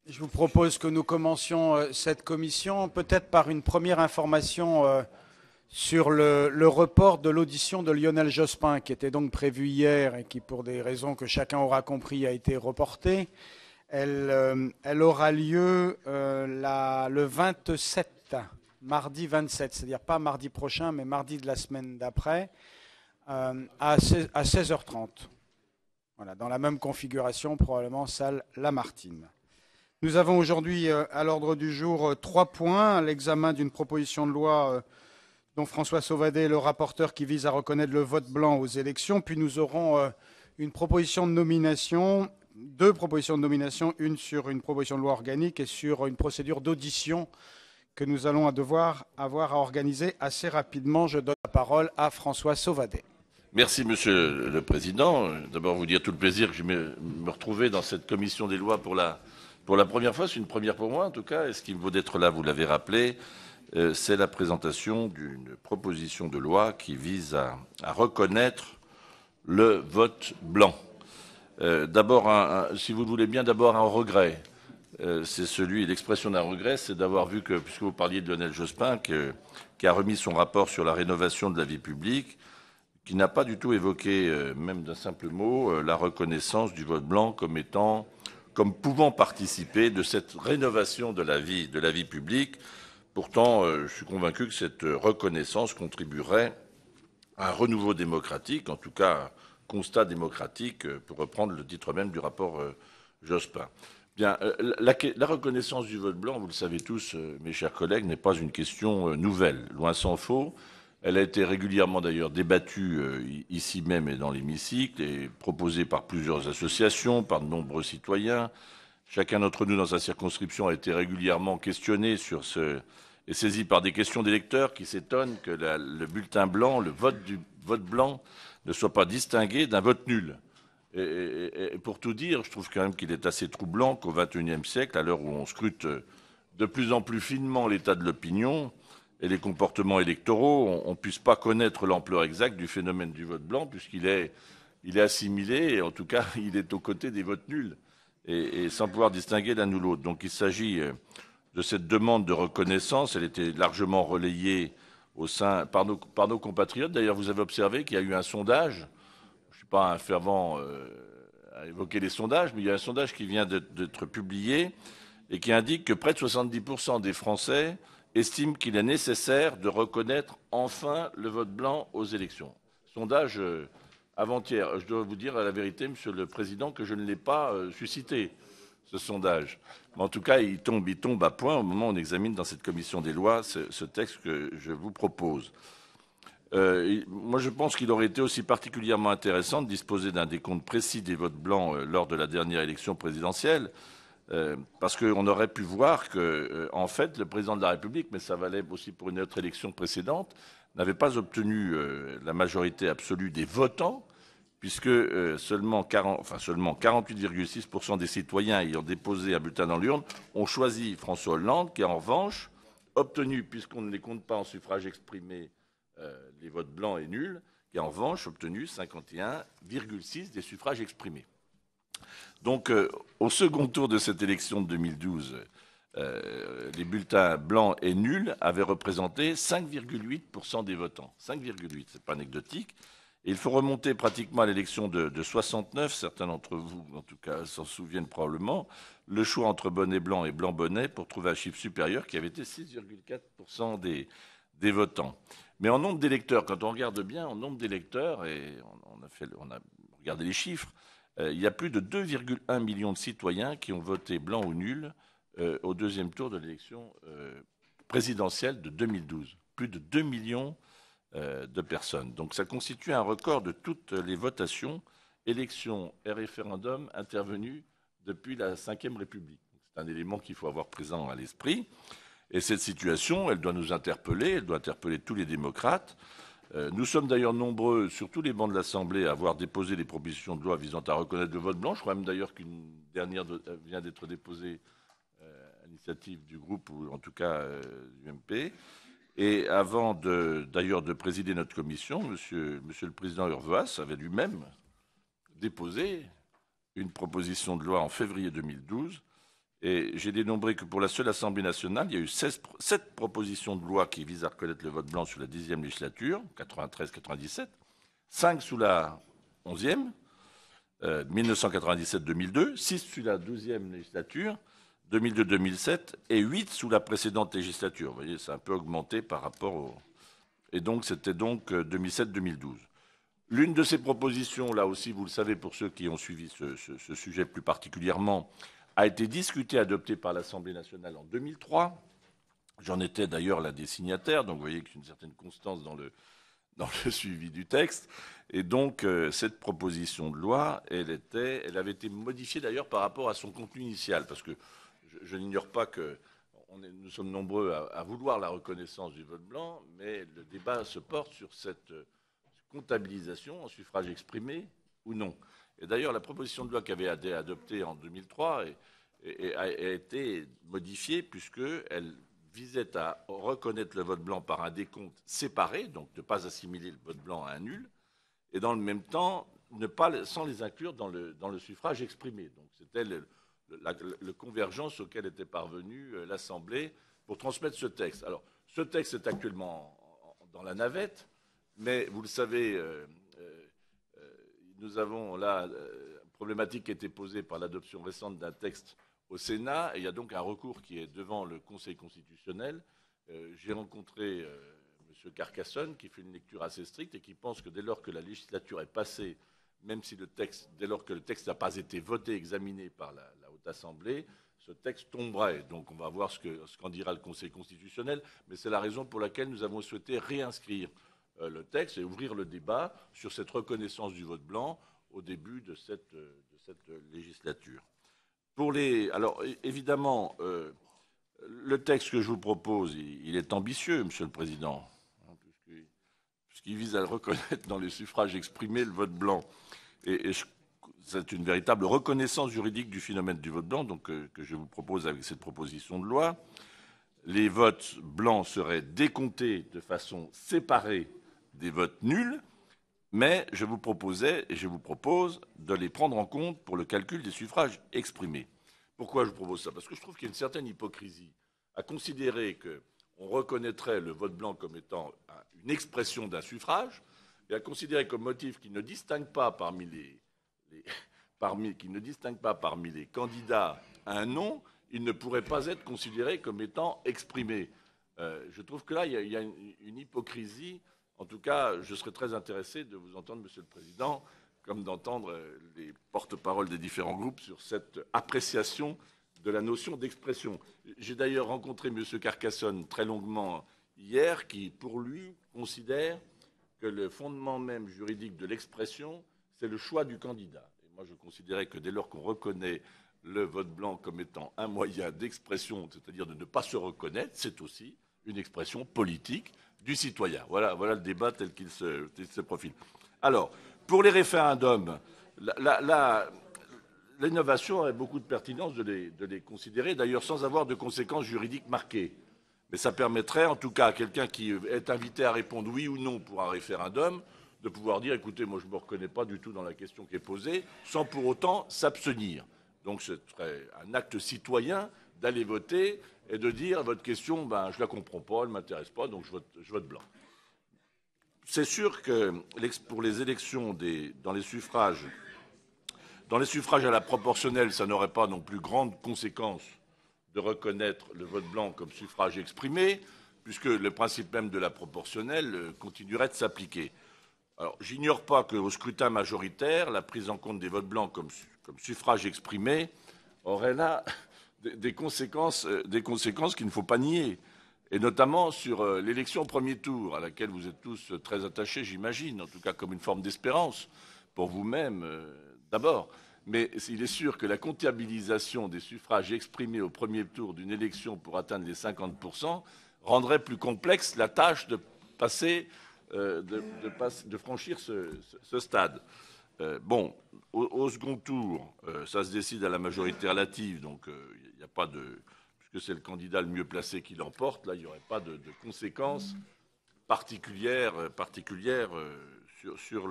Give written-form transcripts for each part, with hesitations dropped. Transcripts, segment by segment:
Je vous propose que nous commencions cette commission, peut-être par une première information sur le report de l'audition de Lionel Jospin, qui était donc prévue hier et qui, pour des raisons que chacun aura compris, a été reportée. Elle aura lieu le 27, mardi 27, c'est-à-dire pas mardi prochain, mais mardi de la semaine d'après, à 16h30. Voilà, dans la même configuration, probablement salle Lamartine. Nous avons aujourd'hui à l'ordre du jour 3 points. L'examen d'une proposition de loi dont François Sauvadet est le rapporteur qui vise à reconnaître le vote blanc aux élections. Puis nous aurons une proposition de nomination, deux propositions de nomination, une sur une proposition de loi organique et sur une procédure d'audition que nous allons devoir avoir à organiser assez rapidement. Je donne la parole à François Sauvadet. Merci, Monsieur le Président. D'abord, vous dire tout le plaisir que je me retrouver dans cette commission des lois pour la première fois. C'est une première pour moi, en tout cas. Et ce qui me vaut d'être là, vous l'avez rappelé, c'est la présentation d'une proposition de loi qui vise à reconnaître le vote blanc. D'abord, si vous le voulez bien, d'abord un regret. C'est l'expression d'un regret, c'est d'avoir vu que, puisque vous parliez de Lionel Jospin, qui a remis son rapport sur la rénovation de la vie publique, qui n'a pas du tout évoqué, même d'un simple mot, la reconnaissance du vote blanc comme pouvant participer de cette rénovation de la vie publique. Pourtant, je suis convaincu que cette reconnaissance contribuerait à un renouveau démocratique, en tout cas un constat démocratique, pour reprendre le titre même du rapport Jospin. Bien, la reconnaissance du vote blanc, vous le savez tous, mes chers collègues, n'est pas une question nouvelle, loin s'en faut. Elle a été régulièrement d'ailleurs débattue ici même et dans l'hémicycle et proposée par plusieurs associations, par de nombreux citoyens. Chacun d'entre nous dans sa circonscription a été régulièrement questionné sur et saisi par des questions d'électeurs qui s'étonnent que le bulletin blanc, le vote blanc, ne soit pas distingué d'un vote nul. Et pour tout dire, je trouve quand même qu'il est assez troublant qu'au XXIe siècle, à l'heure où on scrute de plus en plus finement l'état de l'opinion et les comportements électoraux, on ne puisse pas connaître l'ampleur exacte du phénomène du vote blanc, puisqu'il est assimilé, et en tout cas, il est aux côtés des votes nuls, et sans pouvoir distinguer l'un ou l'autre. Donc il s'agit de cette demande de reconnaissance. Elle était largement relayée par nos compatriotes. D'ailleurs, vous avez observé qu'il y a eu un sondage. Je ne suis pas un fervent à évoquer les sondages, mais il y a un sondage qui vient d'être publié et qui indique que près de 70% des Français estiment qu'il est nécessaire de reconnaître enfin le vote blanc aux élections. Sondage avant-hier. Je dois vous dire à la vérité, Monsieur le Président, que je ne l'ai pas suscité, ce sondage. Mais en tout cas, il tombe à point au moment où on examine dans cette commission des lois ce texte que je vous propose. Moi, je pense qu'il aurait été aussi particulièrement intéressant de disposer d'un décompte précis des votes blancs lors de la dernière élection présidentielle, parce qu'on aurait pu voir que, en fait, le président de la République, mais ça valait aussi pour une autre élection précédente, n'avait pas obtenu la majorité absolue des votants, puisque seulement 48,6% des citoyens ayant déposé un bulletin dans l'urne ont choisi François Hollande, qui a en revanche obtenu, puisqu'on ne les compte pas en suffrage exprimé, les votes blancs et nuls, qui a en revanche obtenu 51,6% des suffrages exprimés. Donc, au second tour de cette élection de 2012, les bulletins blancs et nuls avaient représenté 5,8% des votants. 5,8%, c'est pas anecdotique. Et il faut remonter pratiquement à l'élection de 69, certains d'entre vous, en tout cas, s'en souviennent probablement, le choix entre bonnet blanc et blanc bonnet pour trouver un chiffre supérieur qui avait été 6,4% des votants. Mais en nombre d'électeurs, quand on regarde bien, en nombre d'électeurs, et on a regardé les chiffres, il y a plus de 2,1 millions de citoyens qui ont voté blanc ou nul au deuxième tour de l'élection présidentielle de 2012. Plus de 2 millions de personnes. Donc ça constitue un record de toutes les votations, élections et référendums intervenus depuis la Ve République. C'est un élément qu'il faut avoir présent à l'esprit. Et cette situation, elle doit nous interpeller, elle doit interpeller tous les démocrates. Nous sommes d'ailleurs nombreux, sur tous les bancs de l'Assemblée, à avoir déposé des propositions de loi visant à reconnaître le vote blanc. Je crois même d'ailleurs qu'une dernière vient d'être déposée à l'initiative du groupe, ou en tout cas du MP. Et avant d'ailleurs de présider notre commission, monsieur le Président Urvoas avait lui-même déposé une proposition de loi en février 2012. Et j'ai dénombré que pour la seule Assemblée nationale, il y a eu 7 propositions de loi qui visent à reconnaître le vote blanc sous la 10e législature, 93-97, 5 sous la 11e, 1997-2002, 6 sous la 12e législature, 2002-2007, et 8 sous la précédente législature. Vous voyez, c'est un peu augmenté par rapport au... Et donc, c'était donc 2007-2012. L'une de ces propositions, là aussi, vous le savez, pour ceux qui ont suivi ce sujet plus particulièrement, a été discutée et adoptée par l'Assemblée nationale en 2003. J'en étais d'ailleurs l'un des signataires, donc vous voyez qu'il y a une certaine constance dans le suivi du texte. Et donc, cette proposition de loi, elle avait été modifiée d'ailleurs par rapport à son contenu initial, parce que je n'ignore pas que nous sommes nombreux à vouloir la reconnaissance du vote blanc, mais le débat se porte sur cette comptabilisation en suffrage exprimé ou non. Et d'ailleurs, la proposition de loi qui avait été adoptée en 2003 a été modifiée puisqu'elle visait à reconnaître le vote blanc par un décompte séparé, donc ne pas assimiler le vote blanc à un nul, et dans le même temps, sans les inclure dans le suffrage exprimé. Donc c'était la convergence auquel était parvenue l'Assemblée pour transmettre ce texte. Alors, ce texte est actuellement dans la navette, mais vous le savez, nous avons là une problématique qui a été posée par l'adoption récente d'un texte au Sénat, et il y a donc un recours qui est devant le Conseil constitutionnel. J'ai rencontré M. Carcassonne, qui fait une lecture assez stricte et qui pense que dès lors que la législature est passée, même si dès lors que le texte n'a pas été voté, examiné par la Haute Assemblée, ce texte tomberait. Donc on va voir ce qu'en dira le Conseil constitutionnel, mais c'est la raison pour laquelle nous avons souhaité réinscrire le texte et ouvrir le débat sur cette reconnaissance du vote blanc au début de cette législature. Alors évidemment, le texte que je vous propose, il est ambitieux, Monsieur le Président, puisqu'il vise à reconnaître dans les suffrages exprimés le vote blanc. Et c'est une véritable reconnaissance juridique du phénomène du vote blanc, donc que je vous propose avec cette proposition de loi. Les votes blancs seraient décomptés de façon séparée des votes nuls, mais je vous propose de les prendre en compte pour le calcul des suffrages exprimés. Pourquoi je vous propose ça? Parce que je trouve qu'il y a une certaine hypocrisie à considérer qu'on reconnaîtrait le vote blanc comme étant une expression d'un suffrage et à considérer comme motif qui ne distingue pas parmi les candidats un nom, il ne pourrait pas être considéré comme étant exprimé. Je trouve que là, il y a une hypocrisie. En tout cas, je serais très intéressé de vous entendre, Monsieur le Président, comme d'entendre les porte-paroles des différents groupes sur cette appréciation de la notion d'expression. J'ai d'ailleurs rencontré M. Carcassonne très longuement hier, qui, pour lui, considère que le fondement même juridique de l'expression, c'est le choix du candidat. Et moi, je considérais que dès lors qu'on reconnaît le vote blanc comme étant un moyen d'expression, c'est-à-dire de ne pas se reconnaître, c'est aussi une expression politique du citoyen. Voilà le débat tel qu'il se profile. Alors, pour les référendums, l'innovation aurait beaucoup de pertinence de les considérer, d'ailleurs sans avoir de conséquences juridiques marquées. Mais ça permettrait, en tout cas, à quelqu'un qui est invité à répondre oui ou non pour un référendum, de pouvoir dire, écoutez, moi je ne me reconnais pas du tout dans la question qui est posée, sans pour autant s'abstenir. Donc ce serait un acte citoyen d'aller voter et de dire, votre question, je ne la comprends pas, elle ne m'intéresse pas, donc je vote blanc. C'est sûr que pour les élections dans les suffrages à la proportionnelle, ça n'aurait pas non plus grande conséquence de reconnaître le vote blanc comme suffrage exprimé, puisque le principe même de la proportionnelle continuerait de s'appliquer. Alors, j'ignore pas qu'au scrutin majoritaire, la prise en compte des votes blancs comme suffrage exprimé aurait là des conséquences qu'il ne faut pas nier, et notamment sur l'élection au premier tour, à laquelle vous êtes tous très attachés, j'imagine, en tout cas comme une forme d'espérance, pour vous-même d'abord. Mais il est sûr que la comptabilisation des suffrages exprimés au premier tour d'une élection pour atteindre les 50% rendrait plus complexe la tâche de franchir ce stade. Au second tour, ça se décide à la majorité relative, donc il n'y a pas puisque c'est le candidat le mieux placé qui l'emporte, là il n'y aurait pas de conséquences particulières sur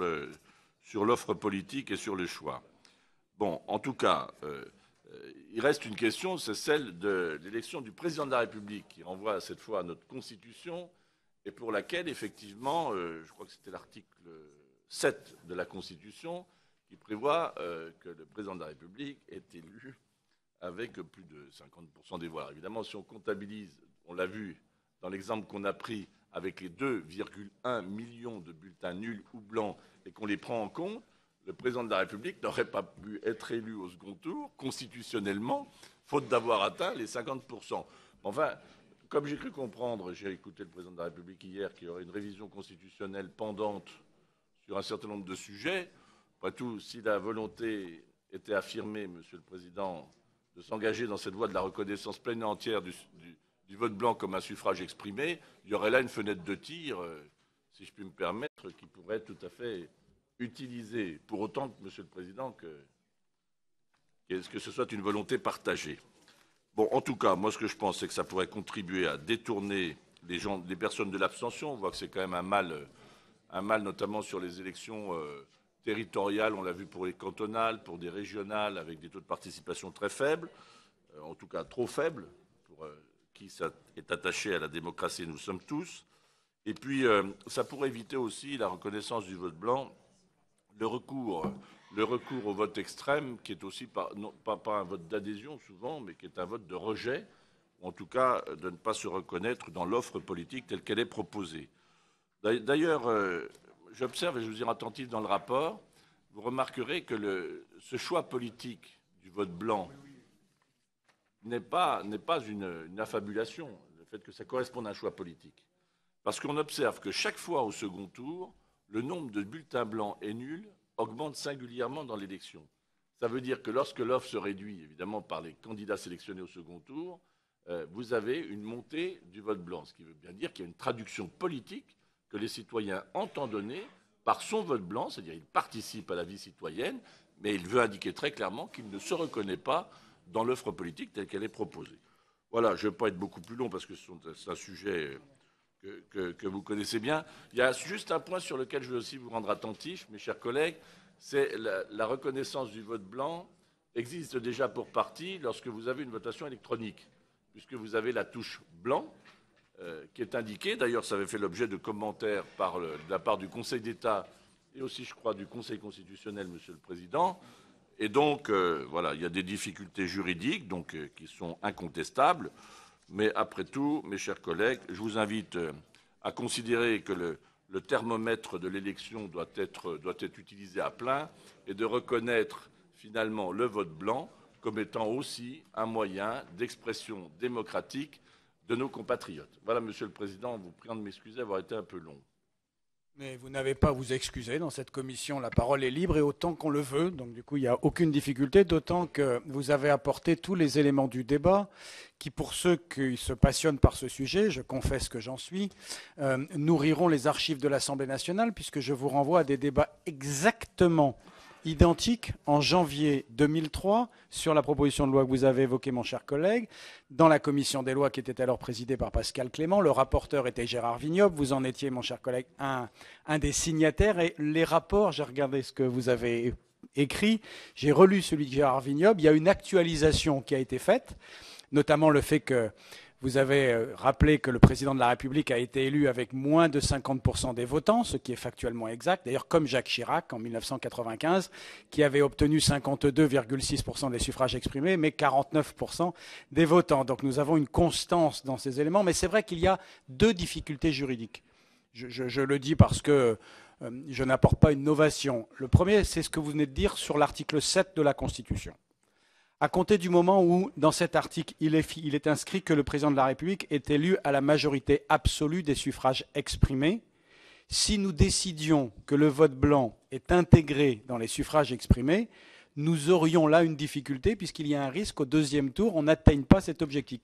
l'offre politique et sur le choix. Bon, en tout cas, Il reste une question, c'est celle de l'élection du président de la République, qui renvoie cette fois à notre Constitution, et pour laquelle, effectivement, je crois que c'était l'article 7 de la Constitution, qui prévoit que le président de la République est élu avec plus de 50% des voix. Alors, évidemment, si on comptabilise, on l'a vu dans l'exemple qu'on a pris avec les 2,1 millions de bulletins nuls ou blancs, et qu'on les prend en compte, le président de la République n'aurait pas pu être élu au second tour, constitutionnellement, faute d'avoir atteint les 50%. Enfin, comme j'ai cru comprendre, j'ai écouté le président de la République hier, qu'il y aurait une révision constitutionnelle pendante sur un certain nombre de sujets. Après tout, si la volonté était affirmée, Monsieur le Président, de s'engager dans cette voie de la reconnaissance pleine et entière du vote blanc comme un suffrage exprimé, il y aurait là une fenêtre de tir, si je puis me permettre, qui pourrait être tout à fait utilisée, pour autant que, Monsieur le Président, que ce soit une volonté partagée. Bon, en tout cas, moi, ce que je pense, c'est que ça pourrait contribuer à détourner les personnes de l'abstention. On voit que c'est quand même un mal notamment sur les élections territoriales. On l'a vu pour les cantonales, pour des régionales, avec des taux de participation très faibles, en tout cas trop faibles, pour qui est attaché à la démocratie, nous sommes tous. Et puis, ça pourrait éviter aussi la reconnaissance du vote blanc, le recours au vote extrême, qui est aussi pas un vote d'adhésion souvent, mais qui est un vote de rejet, ou en tout cas de ne pas se reconnaître dans l'offre politique telle qu'elle est proposée. D'ailleurs, j'observe, et je vous y attentif dans le rapport, vous remarquerez que ce choix politique du vote blanc n'est pas une affabulation, le fait que ça corresponde à un choix politique. Parce qu'on observe que chaque fois au second tour, le nombre de bulletins blancs et nuls augmente singulièrement dans l'élection. Ça veut dire que lorsque l'offre se réduit, évidemment, par les candidats sélectionnés au second tour, vous avez une montée du vote blanc, ce qui veut bien dire qu'il y a une traduction politique que les citoyens entendent donner par son vote blanc, c'est-à-dire qu'il participe à la vie citoyenne, mais il veut indiquer très clairement qu'il ne se reconnaît pas dans l'offre politique telle qu'elle est proposée. Voilà, je ne vais pas être beaucoup plus long parce que c'est un sujet que vous connaissez bien. Il y a juste un point sur lequel je veux aussi vous rendre attentif, mes chers collègues, c'est la reconnaissance du vote blanc existe déjà pour partie lorsque vous avez une votation électronique, puisque vous avez la touche blanc qui est indiquée. D'ailleurs, ça avait fait l'objet de commentaires de la part du Conseil d'État et aussi, je crois, du Conseil constitutionnel, Monsieur le Président. Et donc, voilà, il y a des difficultés juridiques qui sont incontestables. Mais après tout, mes chers collègues, je vous invite à considérer que le thermomètre de l'élection doit être utilisé à plein et de reconnaître finalement le vote blanc comme étant aussi un moyen d'expression démocratique de nos compatriotes. Voilà, Monsieur le Président, vous priant de m'excuser d'avoir été un peu long. Mais vous n'avez pas à vous excuser. Dans cette commission, la parole est libre et autant qu'on le veut. Donc du coup, il n'y a aucune difficulté, d'autant que vous avez apporté tous les éléments du débat qui, pour ceux qui se passionnent par ce sujet, je confesse que j'en suis, nourriront les archives de l'Assemblée nationale, puisque je vous renvoie à des débats exactement identique en janvier 2003 sur la proposition de loi que vous avez évoquée, mon cher collègue, dans la commission des lois qui était alors présidée par Pascal Clément. Le rapporteur était Gérard Vignoble. Vous en étiez, mon cher collègue, un des signataires. Et les rapports, j'ai regardé ce que vous avez écrit, j'ai relu celui de Gérard Vignoble. Il y a une actualisation qui a été faite, notamment le fait que vous avez rappelé que le président de la République a été élu avec moins de 50% des votants, ce qui est factuellement exact. D'ailleurs, comme Jacques Chirac en 1995, qui avait obtenu 52,6% des suffrages exprimés, mais 49% des votants. Donc nous avons une constance dans ces éléments. Mais c'est vrai qu'il y a deux difficultés juridiques. Je le dis parce que je n'apporte pas une novation. Le premier, c'est ce que vous venez de dire sur l'article 7 de la Constitution. À compter du moment où, dans cet article, il est inscrit que le président de la République est élu à la majorité absolue des suffrages exprimés, si nous décidions que le vote blanc est intégré dans les suffrages exprimés, nous aurions là une difficulté puisqu'il y a un risque qu'au deuxième tour, on n'atteigne pas cet objectif.